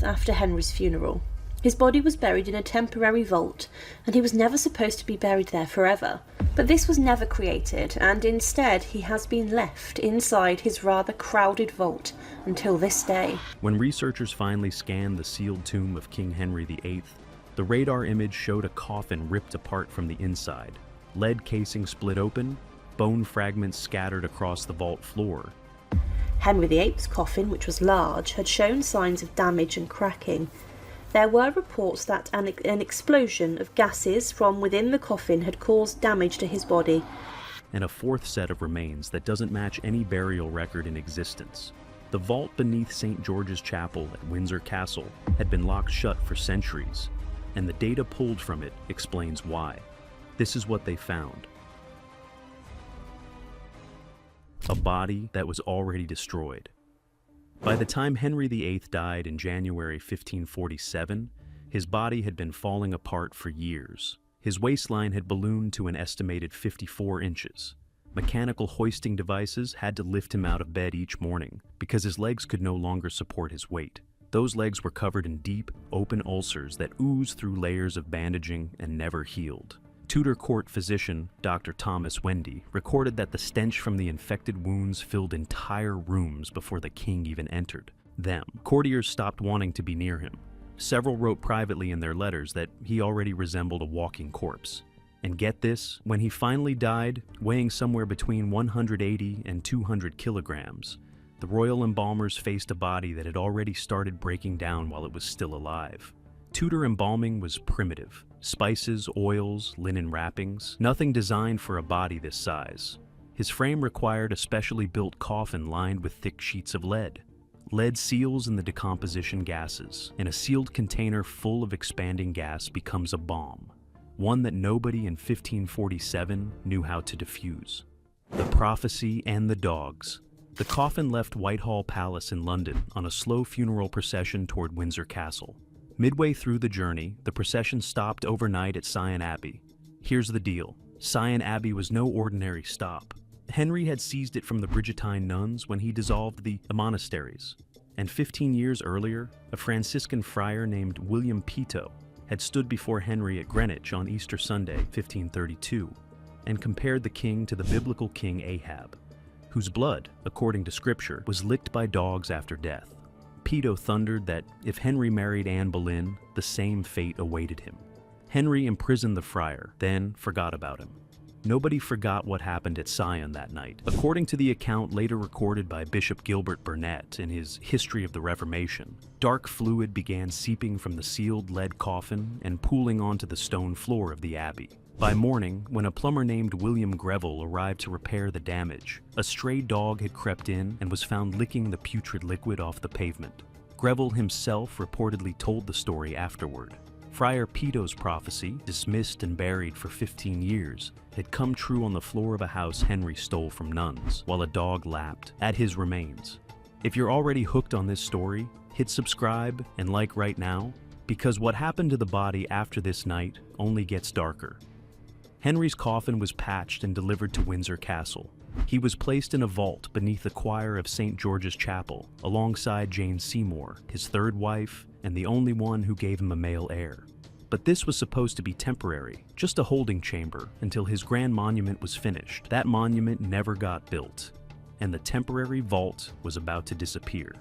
month after Henry's funeral. His body was buried in a temporary vault, and he was never supposed to be buried there forever. But this was never created, and instead he has been left inside his rather crowded vault until this day. When researchers finally scanned the sealed tomb of King Henry VIII, the radar image showed a coffin ripped apart from the inside, lead casing split open, bone fragments scattered across the vault floor. Henry VIII's coffin, which was large, had shown signs of damage and cracking. There were reports that an explosion of gases from within the coffin had caused damage to his body. And a fourth set of remains that doesn't match any burial record in existence. The vault beneath St. George's Chapel at Windsor Castle had been locked shut for centuries, and the data pulled from it explains why. This is what they found. A body that was already destroyed. By the time Henry VIII died in January 1547, his body had been falling apart for years. His waistline had ballooned to an estimated 54 inches. Mechanical hoisting devices had to lift him out of bed each morning because his legs could no longer support his weight. Those legs were covered in deep, open ulcers that oozed through layers of bandaging and never healed. Tudor court physician Dr. Thomas Wendy recorded that the stench from the infected wounds filled entire rooms before the king even entered them. Courtiers stopped wanting to be near him. Several wrote privately in their letters that he already resembled a walking corpse. And get this, when he finally died, weighing somewhere between 180 and 200 kilograms, the royal embalmers faced a body that had already started breaking down while it was still alive. Tudor embalming was primitive. Spices, oils, linen wrappings, nothing designed for a body this size. His frame required a specially built coffin lined with thick sheets of lead. Lead seals in the decomposition gases, and a sealed container full of expanding gas becomes a bomb, one that nobody in 1547 knew how to defuse. The prophecy and the dogs. The coffin left Whitehall Palace in London on a slow funeral procession toward Windsor Castle. Midway through the journey, the procession stopped overnight at Sion Abbey. Here's the deal. Sion Abbey was no ordinary stop. Henry had seized it from the Brigittine nuns when he dissolved the monasteries. And 15 years earlier, a Franciscan friar named William Peto had stood before Henry at Greenwich on Easter Sunday, 1532, and compared the king to the biblical king Ahab, whose blood, according to scripture, was licked by dogs after death. Peto thundered that if Henry married Anne Boleyn, the same fate awaited him. Henry imprisoned the friar, then forgot about him. Nobody forgot what happened at Sion that night. According to the account later recorded by Bishop Gilbert Burnet in his History of the Reformation, dark fluid began seeping from the sealed lead coffin and pooling onto the stone floor of the abbey. By morning, when a plumber named William Greville arrived to repair the damage, a stray dog had crept in and was found licking the putrid liquid off the pavement. Greville himself reportedly told the story afterward. Friar Peto's prophecy, dismissed and buried for 15 years, had come true on the floor of a house Henry stole from nuns, while a dog lapped at his remains. If you're already hooked on this story, hit subscribe and like right now, because what happened to the body after this night only gets darker. Henry's coffin was patched and delivered to Windsor Castle. He was placed in a vault beneath the choir of St. George's Chapel, alongside Jane Seymour, his third wife, and the only one who gave him a male heir. But this was supposed to be temporary, just a holding chamber, until his grand monument was finished. That monument never got built, and the temporary vault was about to disappear.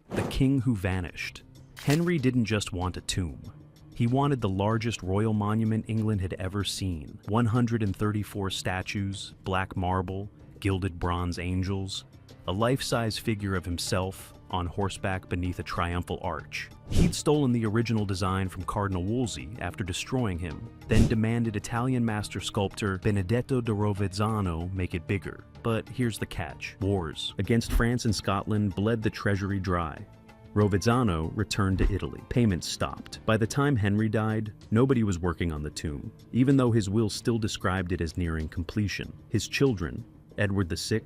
The king who vanished. Henry didn't just want a tomb. He wanted the largest royal monument England had ever seen. 134 statues, black marble, gilded bronze angels, a life-size figure of himself on horseback beneath a triumphal arch. He'd stolen the original design from Cardinal Wolsey after destroying him, then demanded Italian master sculptor Benedetto da Rovezzano make it bigger. But here's the catch. Wars against France and Scotland bled the treasury dry. Rovezzano returned to Italy. Payments stopped. By the time Henry died, nobody was working on the tomb, even though his will still described it as nearing completion. His children, Edward VI,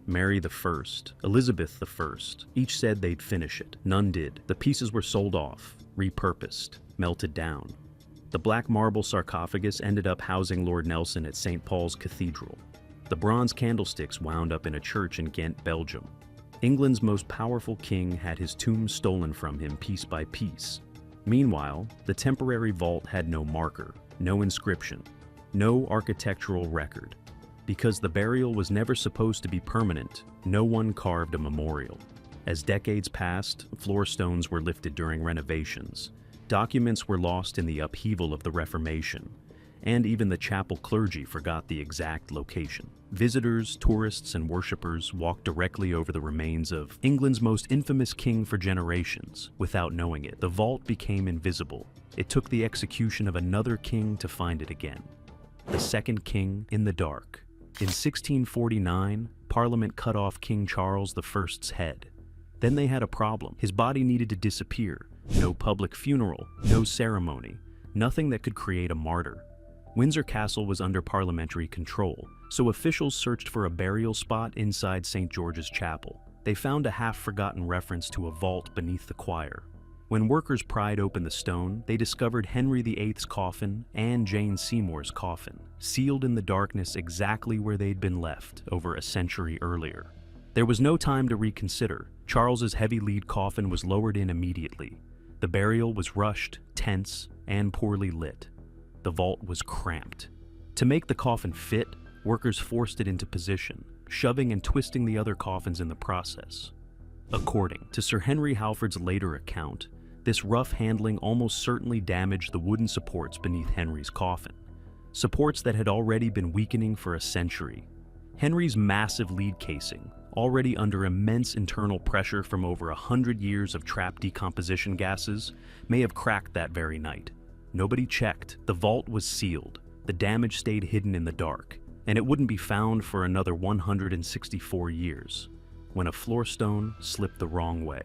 Mary I, Elizabeth I, each said they'd finish it. None did. The pieces were sold off, repurposed, melted down. The black marble sarcophagus ended up housing Lord Nelson at St. Paul's Cathedral. The bronze candlesticks wound up in a church in Ghent, Belgium. England's most powerful king had his tomb stolen from him piece by piece. Meanwhile, the temporary vault had no marker, no inscription, no architectural record. Because the burial was never supposed to be permanent, no one carved a memorial. As decades passed, floor stones were lifted during renovations. Documents were lost in the upheaval of the Reformation, and even the chapel clergy forgot the exact location. Visitors, tourists, and worshippers walked directly over the remains of England's most infamous king for generations. Without knowing it, the vault became invisible. It took the execution of another king to find it again. The second king in the dark. In 1649, Parliament cut off King Charles I's head. Then they had a problem. His body needed to disappear. No public funeral, no ceremony, nothing that could create a martyr. Windsor Castle was under parliamentary control, so officials searched for a burial spot inside St. George's Chapel. They found a half-forgotten reference to a vault beneath the choir. When workers pried open the stone, they discovered Henry VIII's coffin and Jane Seymour's coffin, sealed in the darkness exactly where they'd been left over a century earlier. There was no time to reconsider. Charles's heavy lead coffin was lowered in immediately. The burial was rushed, tense, and poorly lit. The vault was cramped. To make the coffin fit, workers forced it into position, shoving and twisting the other coffins in the process. According to Sir Henry Halford's later account, this rough handling almost certainly damaged the wooden supports beneath Henry's coffin, supports that had already been weakening for a century. Henry's massive lead casing, already under immense internal pressure from over 100 years of trapped decomposition gases, may have cracked that very night. Nobody checked. The vault was sealed. The damage stayed hidden in the dark, and it wouldn't be found for another 164 years, when a floor stone slipped the wrong way.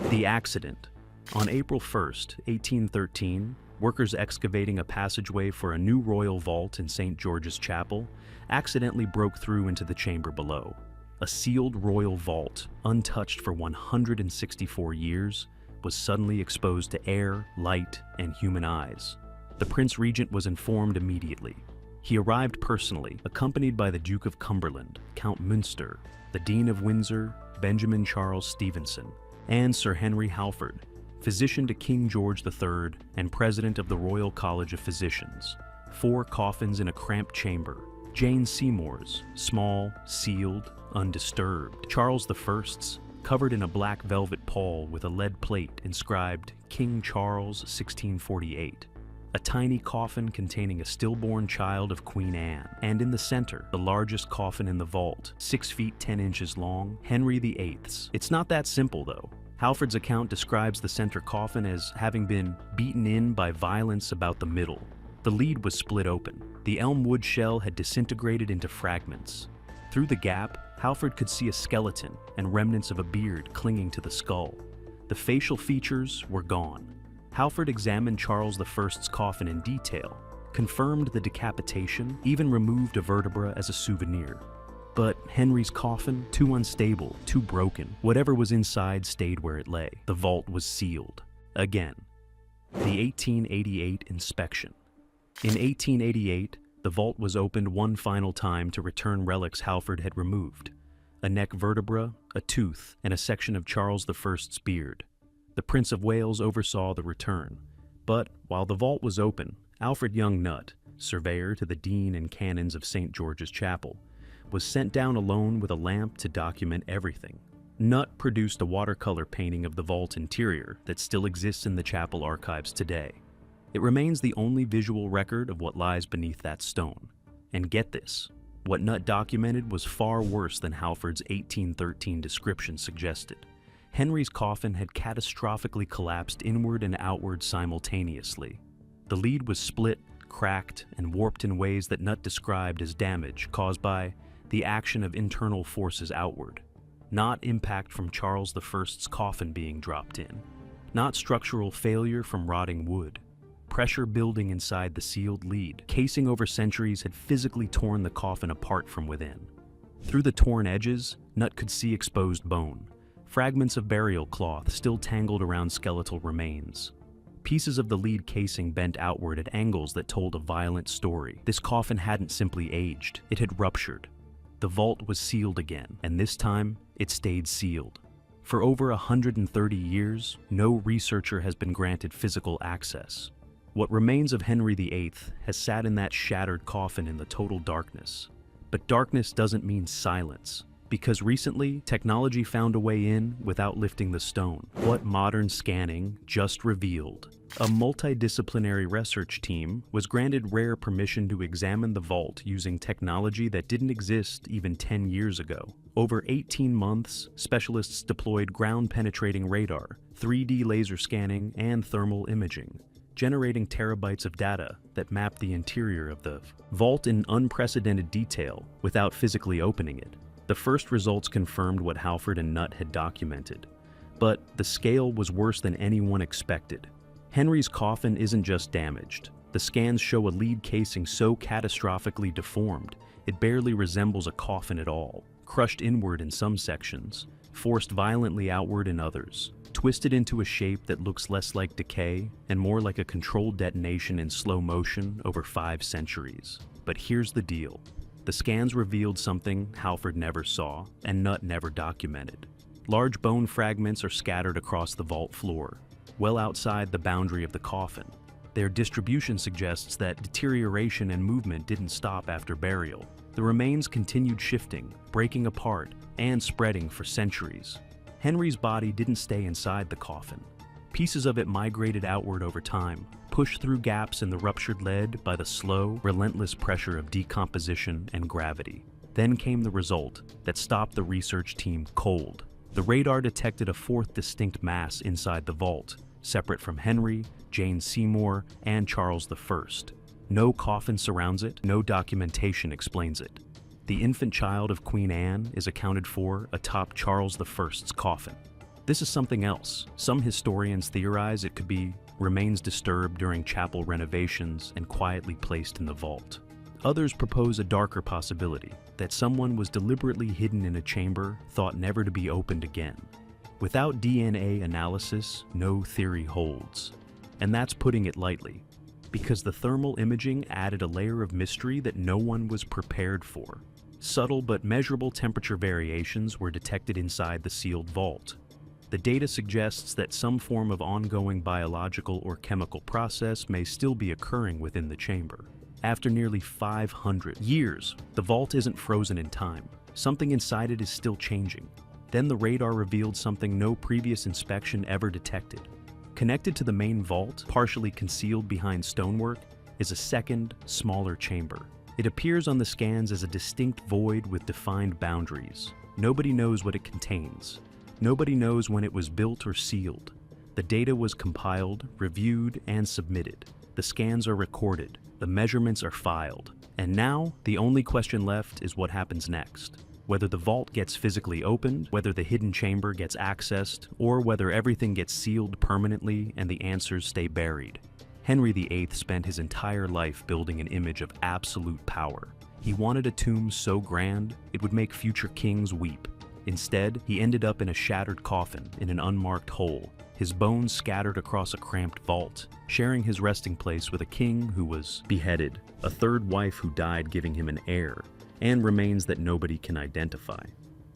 The accident. On April 1st, 1813, workers excavating a passageway for a new royal vault in St. George's Chapel accidentally broke through into the chamber below. A sealed royal vault, untouched for 164 years, was suddenly exposed to air, light, and human eyes. The Prince Regent was informed immediately. He arrived personally, accompanied by the Duke of Cumberland, Count Münster, the Dean of Windsor, Benjamin Charles Stephenson, and Sir Henry Halford, physician to King George III and president of the Royal College of Physicians. 4 coffins in a cramped chamber. Jane Seymour's, small, sealed, undisturbed. Charles I's, covered in a black velvet pall with a lead plate inscribed King Charles 1648. A tiny coffin containing a stillborn child of Queen Anne. And in the center, the largest coffin in the vault, 6 feet 10 inches long, Henry VIII's. It's not that simple though. Halford's account describes the center coffin as having been beaten in by violence about the middle. The lead was split open. The elm wood shell had disintegrated into fragments. Through the gap, Halford could see a skeleton and remnants of a beard clinging to the skull. The facial features were gone. Halford examined Charles I's coffin in detail, confirmed the decapitation, even removed a vertebra as a souvenir. But Henry's coffin, too unstable, too broken. Whatever was inside stayed where it lay. The vault was sealed. Again. The 1888 inspection. In 1888, the vault was opened one final time to return relics Halford had removed. A neck vertebra, a tooth, and a section of Charles I's beard. The Prince of Wales oversaw the return. But while the vault was open, Alfred Young Nutt, surveyor to the Dean and Canons of St. George's Chapel, was sent down alone with a lamp to document everything. Nutt produced a watercolor painting of the vault interior that still exists in the chapel archives today. It remains the only visual record of what lies beneath that stone. And get this, what Nutt documented was far worse than Halford's 1813 description suggested. Henry's coffin had catastrophically collapsed inward and outward simultaneously. The lead was split, cracked, and warped in ways that Nutt described as damage caused by the action of internal forces outward, not impact from Charles I's coffin being dropped in, not structural failure from rotting wood. Pressure building inside the sealed lead, casing over centuries had physically torn the coffin apart from within. Through the torn edges, Nutt could see exposed bone, fragments of burial cloth still tangled around skeletal remains. Pieces of the lead casing bent outward at angles that told a violent story. This coffin hadn't simply aged, it had ruptured. The vault was sealed again, and this time, it stayed sealed. For over 130 years, no researcher has been granted physical access. What remains of Henry VIII has sat in that shattered coffin in the total darkness. But darkness doesn't mean silence, because recently, technology found a way in without lifting the stone. What modern scanning just revealed. A multidisciplinary research team was granted rare permission to examine the vault using technology that didn't exist even 10 years ago. Over 18 months, specialists deployed ground-penetrating radar, 3D laser scanning, and thermal imaging, generating terabytes of data that mapped the interior of the vault in unprecedented detail without physically opening it. The first results confirmed what Halford and Nutt had documented, but the scale was worse than anyone expected. Henry's coffin isn't just damaged. The scans show a lead casing so catastrophically deformed, it barely resembles a coffin at all, crushed inward in some sections, forced violently outward in others, twisted into a shape that looks less like decay and more like a controlled detonation in slow motion over 5 centuries. But here's the deal. The scans revealed something Halford never saw and Nutt never documented. Large bone fragments are scattered across the vault floor, well outside the boundary of the coffin. Their distribution suggests that deterioration and movement didn't stop after burial. The remains continued shifting, breaking apart, and spreading for centuries. Henry's body didn't stay inside the coffin. Pieces of it migrated outward over time, pushed through gaps in the ruptured lead by the slow, relentless pressure of decomposition and gravity. Then came the result that stopped the research team cold. The radar detected a 4th distinct mass inside the vault, separate from Henry, Jane Seymour, and Charles I. No coffin surrounds it, no documentation explains it. The infant child of Queen Anne is accounted for atop Charles I's coffin. This is something else. Some historians theorize it could be remains disturbed during chapel renovations and quietly placed in the vault. Others propose a darker possibility, that someone was deliberately hidden in a chamber thought never to be opened again. Without DNA analysis, no theory holds. And that's putting it lightly, because the thermal imaging added a layer of mystery that no one was prepared for. Subtle but measurable temperature variations were detected inside the sealed vault. The data suggests that some form of ongoing biological or chemical process may still be occurring within the chamber. After nearly 500 years, the vault isn't frozen in time. Something inside it is still changing. Then the radar revealed something no previous inspection ever detected. Connected to the main vault, partially concealed behind stonework, is a second, smaller chamber. It appears on the scans as a distinct void with defined boundaries. Nobody knows what it contains. Nobody knows when it was built or sealed. The data was compiled, reviewed, and submitted. The scans are recorded. The measurements are filed. And now, the only question left is what happens next. Whether the vault gets physically opened, whether the hidden chamber gets accessed, or whether everything gets sealed permanently and the answers stay buried. Henry VIII spent his entire life building an image of absolute power. He wanted a tomb so grand, it would make future kings weep. Instead, he ended up in a shattered coffin in an unmarked hole, his bones scattered across a cramped vault, sharing his resting place with a king who was beheaded, a third wife who died giving him an heir, and remains that nobody can identify.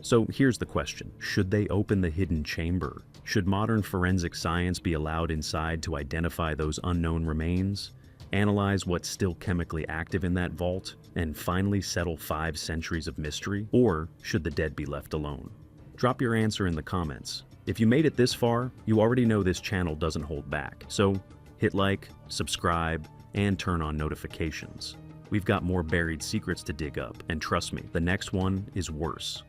So here's the question. Should they open the hidden chamber? Should modern forensic science be allowed inside to identify those unknown remains, analyze what's still chemically active in that vault, and finally settle 5 centuries of mystery? Or should the dead be left alone? Drop your answer in the comments. If you made it this far, you already know this channel doesn't hold back. So hit like, subscribe, and turn on notifications. We've got more buried secrets to dig up, and trust me, the next one is worse.